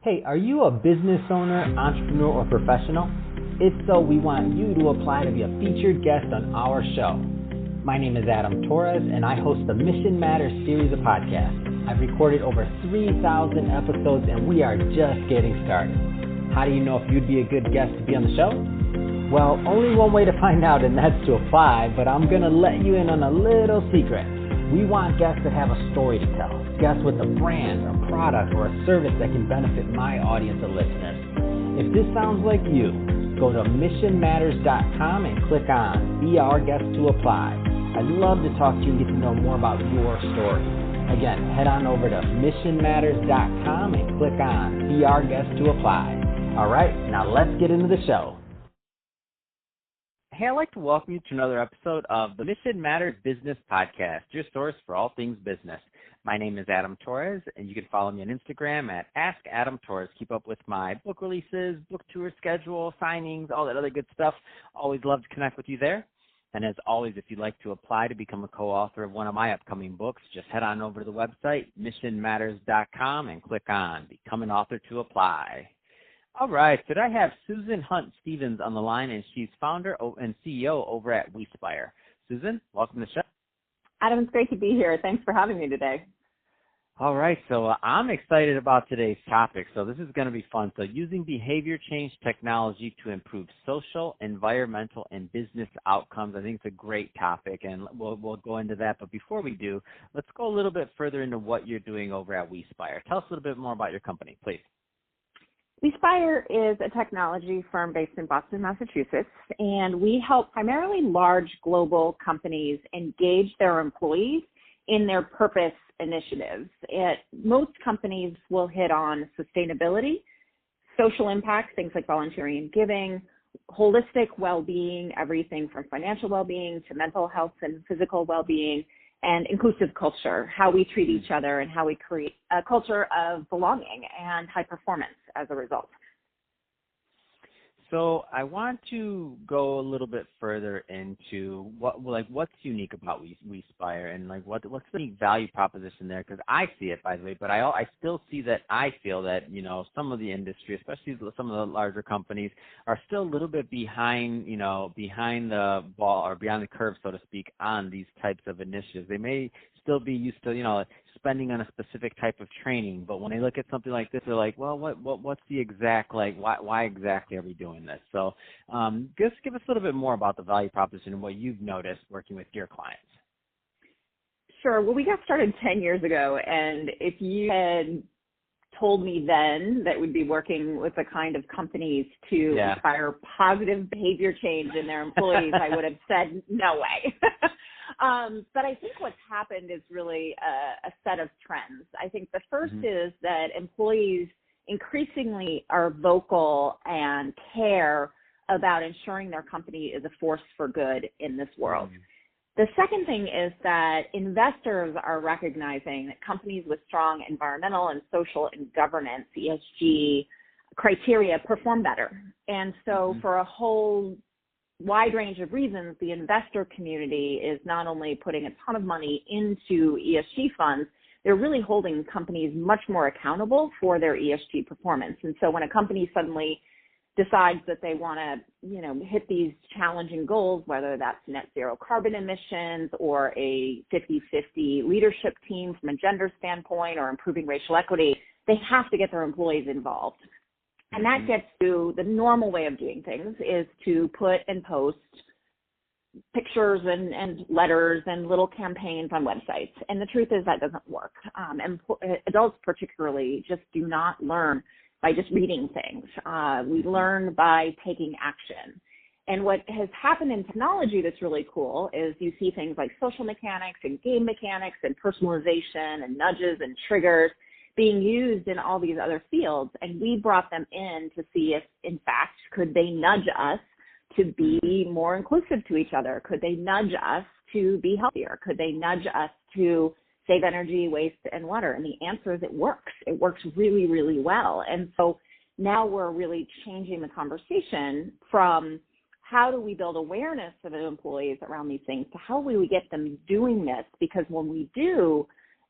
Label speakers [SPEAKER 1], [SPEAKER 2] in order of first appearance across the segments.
[SPEAKER 1] Hey, are you a business owner, entrepreneur, or professional? If so, we want you to apply to be a featured guest on our show. My name is Adam Torres, and I host the Mission Matters series of podcasts. I've recorded over 3,000 episodes, and we are just getting started. How do you know if you'd be a good guest to be on the show? Well, only one way to find out, and that's to apply, but I'm going to let you in on a little secret. We want guests that have a story to tell, guests with a brand, a product, or a service that can benefit my audience of listeners. If this sounds like you, go to missionmatters.com and click on Be Our Guest to Apply. I'd love to talk to you and get to know more about your story. Again, head on over to missionmatters.com and click on Be Our Guest to Apply. All right, now let's get into the show. Hey, I'd like to welcome you to another episode of the Mission Matters Business Podcast, your source for all things business. My name is Adam Torres, and you can follow me on Instagram at AskAdamTorres. Keep up with my book releases, book tour schedule, signings, all that other good stuff. Always love to connect with you there. And as always, if you'd like to apply to become a co-author of one of my upcoming books, just head on over to the website, missionmatters.com, and click on Become an Author to Apply. All right, today I have Susan Hunt-Stevens on the line, and she's founder and CEO over at WeSpire. Susan, welcome to the show.
[SPEAKER 2] Adam, it's great to be here. Thanks for having me today.
[SPEAKER 1] All right, so I'm excited about today's topic. So this is going to be fun. So using behavior change technology to improve social, environmental, and business outcomes. I think it's a great topic, and we'll go into that. But before we do, let's go a little bit further into what you're doing over at WeSpire. Tell us a little bit more about your company, please.
[SPEAKER 2] WeSpire is a technology firm based in Boston, Massachusetts, and we help primarily large global companies engage their employees in their purpose initiatives. Most companies will hit on sustainability, social impact, things like volunteering and giving, holistic well-being, everything from financial well-being to mental health and physical well-being, and inclusive culture, how we treat each other and how we create a culture of belonging and high performance as a result.
[SPEAKER 1] So I want to go a little bit further into what's unique about WeSpire and what's the unique value proposition there, because I see it, by the way, but I still see that I feel that some of the industry, especially some of the larger companies, are still a little bit behind the ball or beyond the curve, so to speak, on these types of initiatives. They may still be used to spending on a specific type of training, but when they look at something like this, they're like, well, what's the exact, why exactly are we doing this? So just give us a little bit more about the value proposition and what you've noticed working with your clients.
[SPEAKER 2] Sure. Well, we got started 10 years ago, and if you had told me then that we'd be working with the kind of companies to inspire positive behavior change in their employees, I would have said no way. But I think what's happened is really a set of trends. I think the first is that employees increasingly are vocal and care about ensuring their company is a force for good in this world. The second thing is that investors are recognizing that companies with strong environmental and social and governance, ESG criteria, perform better. And so for a whole wide range of reasons, the investor community is not only putting a ton of money into ESG funds, they're really holding companies much more accountable for their ESG performance. And so when a company suddenly decides that they want to, hit these challenging goals, whether that's net zero carbon emissions or a 50-50 leadership team from a gender standpoint or improving racial equity, they have to get their employees involved. And that gets to the normal way of doing things is to put and post pictures and letters and little campaigns on websites. And the truth is that doesn't work. And adults particularly just do not learn by just reading things. We learn by taking action. And what has happened in technology that's really cool is you see things like social mechanics and game mechanics and personalization and nudges and triggers being used in all these other fields, and we brought them in to see if, in fact, could they nudge us to be more inclusive to each other? Could they nudge us to be healthier? Could they nudge us to save energy, waste, and water? And the answer is it works. It works really, really well. And so now we're really changing the conversation from how do we build awareness of the employees around these things to how will we get them doing this? Because when we do,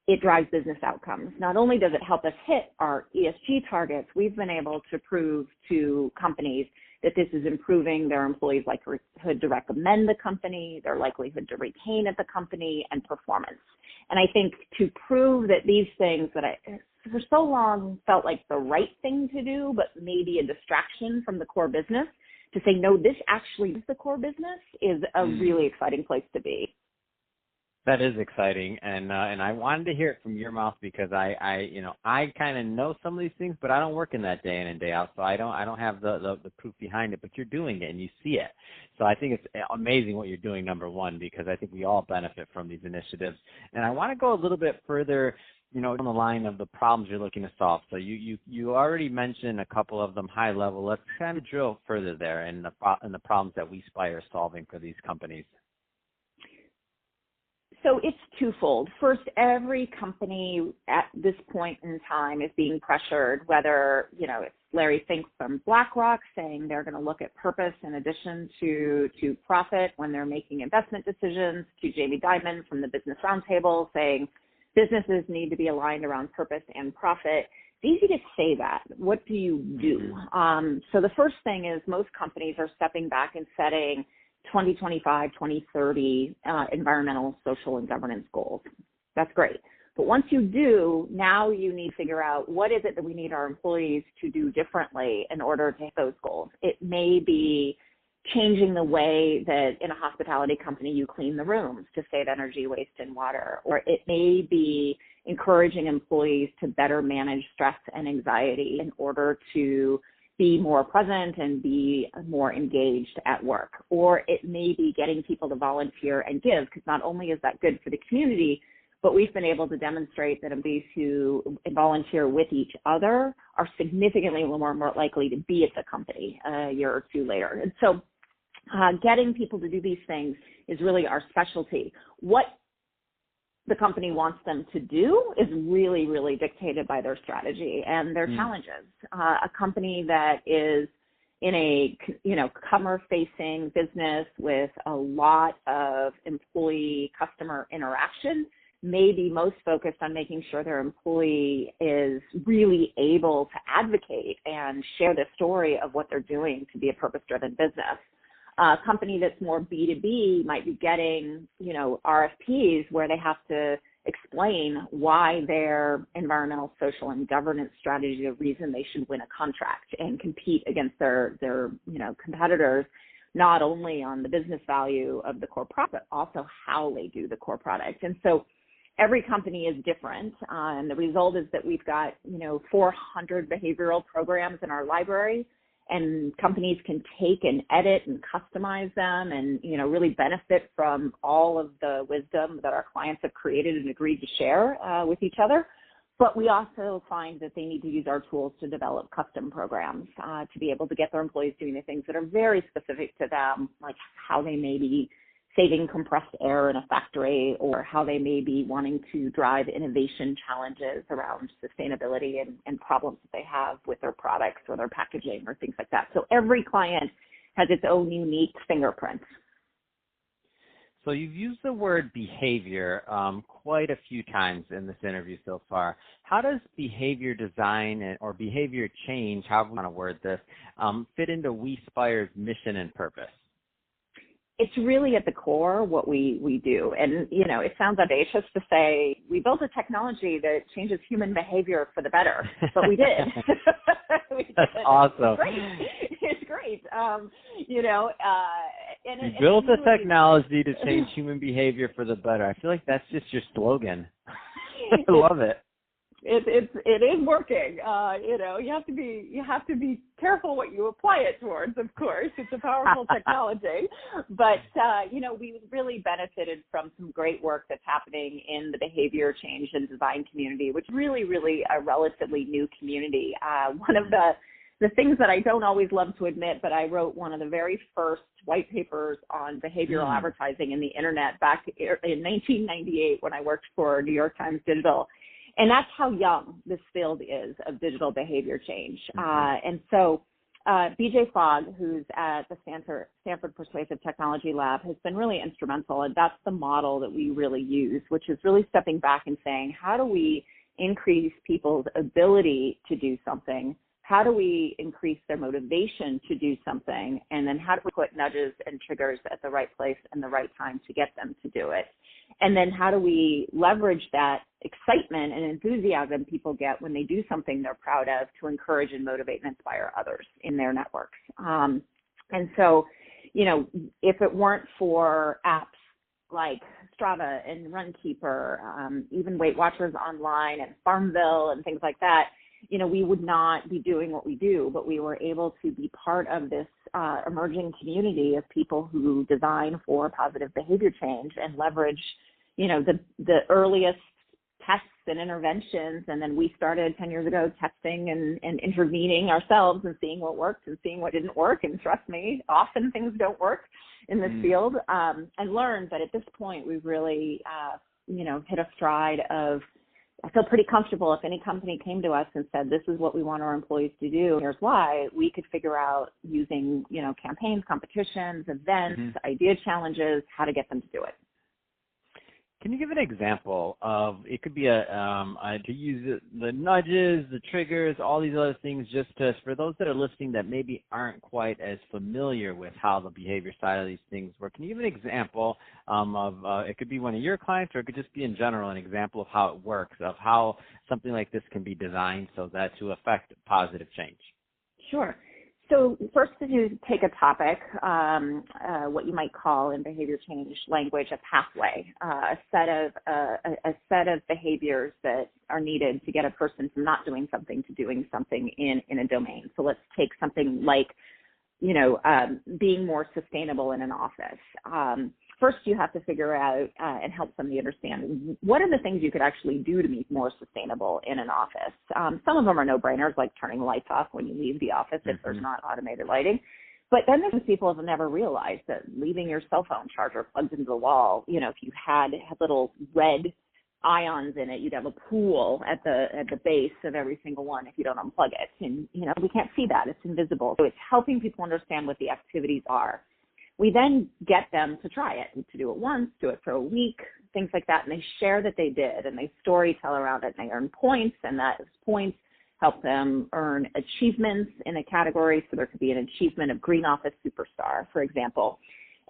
[SPEAKER 2] it drives business outcomes. Not only does it help us hit our ESG targets, we've been able to prove to companies that this is improving their employees' likelihood to recommend the company, their likelihood to retain at the company, and performance. And I think to prove that these things that I for so long felt like the right thing to do, but maybe a distraction from the core business, to say, no, this actually is the core business, is a really exciting place to be.
[SPEAKER 1] That is exciting, and I wanted to hear it from your mouth, because I kind of know some of these things, but I don't work in that day in and day out, so I don't have the proof behind it. But you're doing it and you see it, so I think it's amazing what you're doing. Number one, because I think we all benefit from these initiatives, and I want to go a little bit further, on the line of the problems you're looking to solve. So you already mentioned a couple of them high level. Let's kind of drill further there in the problems that WeSpire is solving for these companies.
[SPEAKER 2] So it's twofold. First, every company at this point in time is being pressured, whether, it's Larry Fink from BlackRock saying they're going to look at purpose in addition to profit when they're making investment decisions, to Jamie Dimon from the Business Roundtable saying businesses need to be aligned around purpose and profit. It's easy to say that. What do you do? So the first thing is most companies are stepping back and setting 2025, 2030 environmental, social, and governance goals. That's great. But once you do, now you need to figure out what is it that we need our employees to do differently in order to hit those goals. It may be changing the way that in a hospitality company you clean the rooms to save energy, waste, and water. Or it may be encouraging employees to better manage stress and anxiety in order to be more present and be more engaged at work. Or it may be getting people to volunteer and give, because not only is that good for the community, but we've been able to demonstrate that employees who volunteer with each other are significantly more likely to be at the company a year or two later. And so getting people to do these things is really our specialty. What the company wants them to do is really, really dictated by their strategy and their challenges. A company that is in a, customer-facing business with a lot of employee customer interaction may be most focused on making sure their employee is really able to advocate and share the story of what they're doing to be a purpose-driven business. A company that's more B2B might be getting, RFPs where they have to explain why their environmental, social, and governance strategy is the reason they should win a contract and compete against their competitors, not only on the business value of the core product, but also how they do the core product. And so every company is different. And the result is that we've got, 400 behavioral programs in our library, and companies can take and edit and customize them and, really benefit from all of the wisdom that our clients have created and agreed to share with each other. But we also find that they need to use our tools to develop custom programs to be able to get their employees doing the things that are very specific to them, like how they may be saving compressed air in a factory, or how they may be wanting to drive innovation challenges around sustainability and problems that they have with their products or their packaging or things like that. So every client has its own unique fingerprints.
[SPEAKER 1] So you've used the word behavior quite a few times in this interview so far. How does behavior design or behavior change, however you want to word this, fit into WeSpire's mission and purpose?
[SPEAKER 2] It's really at the core what we do. And, it sounds audacious to say we built a technology that changes human behavior for the better, but we did.
[SPEAKER 1] That's awesome.
[SPEAKER 2] It's great.
[SPEAKER 1] You built a technology to change human behavior for the better. I feel like that's just your slogan. I love it.
[SPEAKER 2] It is working. You have to be careful what you apply it towards. Of course, it's a powerful technology, but we really benefited from some great work that's happening in the behavior change and design community, which is really, really a relatively new community. One of the things that I don't always love to admit, but I wrote one of the very first white papers on behavioral advertising in the internet back in 1998 when I worked for New York Times Digital. And that's how young this field is of digital behavior change. And so BJ Fogg, who's at the Stanford Persuasive Technology Lab, has been really instrumental, and that's the model that we really use, which is really stepping back and saying, how do we increase people's ability to do something? How do we increase their motivation to do something? And then how do we put nudges and triggers at the right place and the right time to get them to do it? And then how do we leverage that excitement and enthusiasm people get when they do something they're proud of to encourage and motivate and inspire others in their networks? And so, if it weren't for apps like Strava and Runkeeper, even Weight Watchers Online and Farmville and things like that, we would not be doing what we do, but we were able to be part of this emerging community of people who design for positive behavior change and leverage, the earliest tests and interventions. And then we started 10 years ago testing and intervening ourselves and seeing what worked and seeing what didn't work. And trust me, often things don't work in this field, and learned that at this point we've really, hit a stride of, I feel pretty comfortable if any company came to us and said, this is what we want our employees to do, here's why, we could figure out using, campaigns, competitions, events, idea challenges, how to get them to do it.
[SPEAKER 1] Can you give an example of, it could be to use the nudges, the triggers, all these other things, for those that are listening that maybe aren't quite as familiar with how the behavior side of these things work. Can you give an example of, it could be one of your clients, or it could just be in general an example of how it works, of how something like this can be designed so that to affect positive change? Sure.
[SPEAKER 2] So first, to take a topic, what you might call in behavior change language a pathway, a set of behaviors that are needed to get a person from not doing something to doing something in a domain. So let's take something like, being more sustainable in an office. First, you have to figure out and help somebody understand what are the things you could actually do to be more sustainable in an office. Some of them are no-brainers, like turning the lights off when you leave the office if there's not automated lighting. But then there's people who have never realized that leaving your cell phone charger plugged into the wall, if you had little red ions in it, you'd have a pool at the base of every single one if you don't unplug it. And, we can't see that. It's invisible. So it's helping people understand what the activities are. We then get them to try it, to do it once, do it for a week, things like that, and they share that they did, and they story tell around it, and they earn points, and that points help them earn achievements in a category. So there could be an achievement of Green Office Superstar, for example.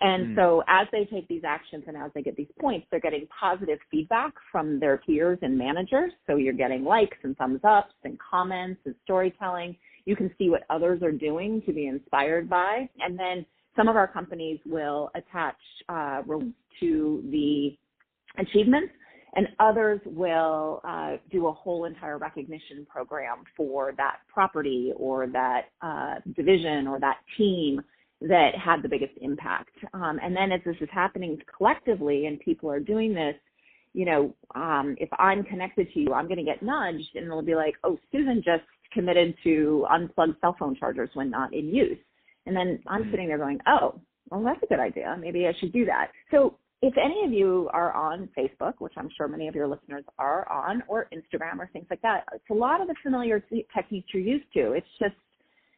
[SPEAKER 2] And so as they take these actions and as they get these points, they're getting positive feedback from their peers and managers. So you're getting likes and thumbs ups and comments and storytelling. You can see what others are doing to be inspired by. And then some of our companies will attach rewards to the achievements, and others will do a whole entire recognition program for that property or that division or that team that had the biggest impact. And then as this is happening collectively and people are doing this, if I'm connected to you, I'm going to get nudged, and it'll be like, oh, Susan just committed to unplug cell phone chargers when not in use. And then I'm sitting there going, oh, well, that's a good idea. Maybe I should do that. So if any of you are on Facebook, which I'm sure many of your listeners are on, or Instagram or things like that, it's a lot of the familiar techniques you're used to.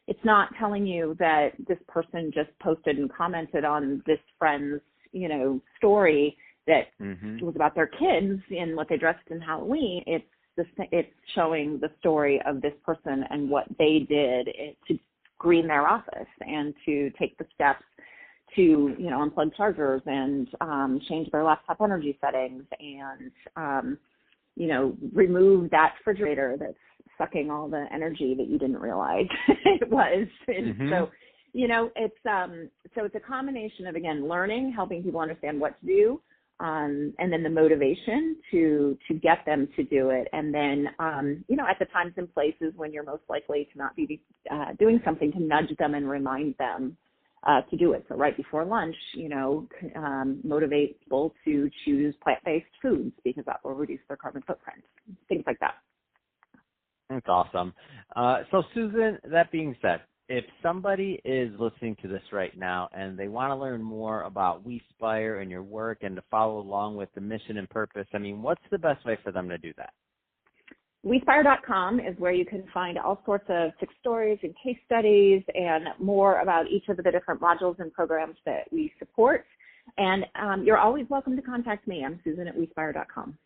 [SPEAKER 2] It's not telling you that this person just posted and commented on this friend's, story that was about their kids and what they dressed in Halloween. It's showing the story of this person and what they did to green their office and to take the steps to, unplug chargers and change their laptop energy settings and, remove that refrigerator that's sucking all the energy that you didn't realize it was. And so, it's a combination of, again, learning, helping people understand what to do, and then the motivation to get them to do it. And then, at the times and places when you're most likely to not be doing something, to nudge them and remind them to do it. So right before lunch, motivate people to choose plant-based foods because that will reduce their carbon footprint, things like that.
[SPEAKER 1] That's awesome. So Susan, that being said, if somebody is listening to this right now and they want to learn more about WeSpire and your work and to follow along with the mission and purpose, what's the best way for them to do that?
[SPEAKER 2] WeSpire.com is where you can find all sorts of success stories and case studies and more about each of the different modules and programs that we support. And you're always welcome to contact me. I'm Susan at WeSpire.com.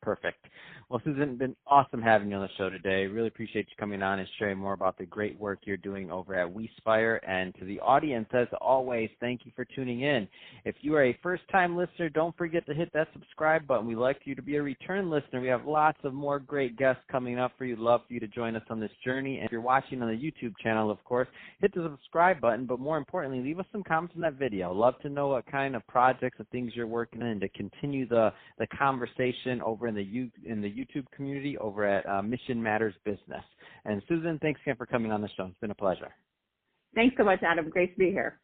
[SPEAKER 1] Perfect. Well, Susan, it's been awesome having you on the show today. Really appreciate you coming on and sharing more about the great work you're doing over at WeSpire. And to the audience, as always, thank you for tuning in. If you are a first-time listener, don't forget to hit that subscribe button. We'd like you to be a return listener. We have lots of more great guests coming up for you. Love for you to join us on this journey. And if you're watching on the YouTube channel, of course, hit the subscribe button. But more importantly, leave us some comments on that video. Love to know what kind of projects and things you're working on, and to continue the conversation over in the YouTube community over at Mission Matters Business. And Susan, thanks again for coming on the show. It's been a pleasure.
[SPEAKER 2] Thanks so much, Adam. Great to be here.